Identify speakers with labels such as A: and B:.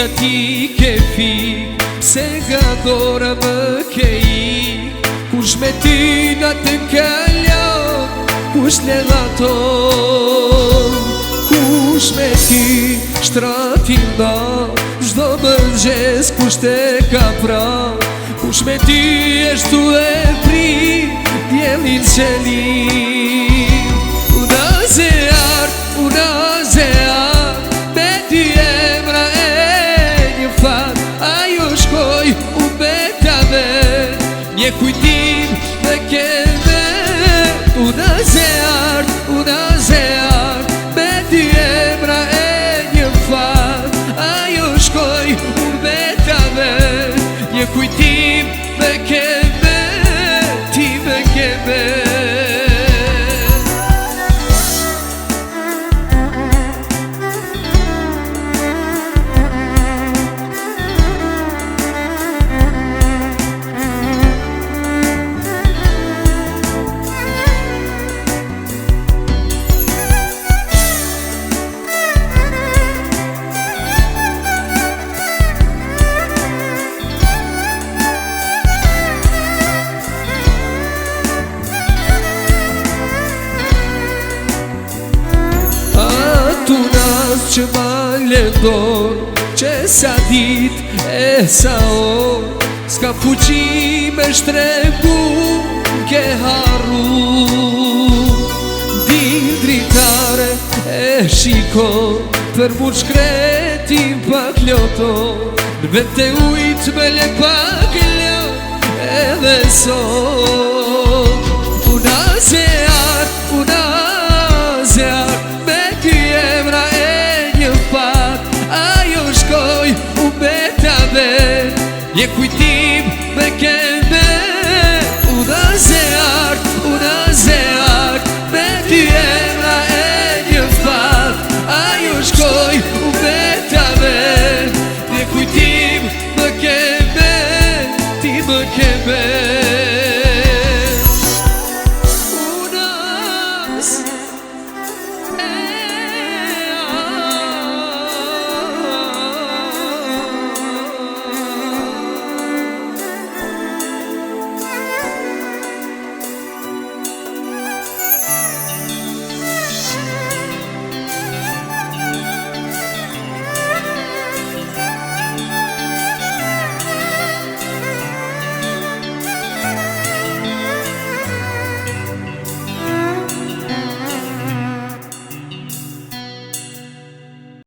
A: dita ti ke fik, se nga dora më ke ik. Kush me ty na të kalon, kush le dhaton. Kush me ty shtratin da, zdo mëngjes kush te ka pra. Kush me ty eshtu e pri, djelin qelim. Una ze art, me ty emra e një fat. Ajo shkoj u beta vet, një kujtim dhe keve. Una ze art, me ty emra e një fat. Ajo shkoj u beta vet, një kujtim dhe keve. Ti dhe keve. Që ma lëndon, që sa dit e sa or, s'ka fuqi me shtregu, ke harru. Dil dritare e shiko, për mu shkretin pak loto, në vend të ujt me le pak lot, edhe sot. Una ze art, me ty emra e një fat. Ajo shkoj u beta vet, një kujtim me ke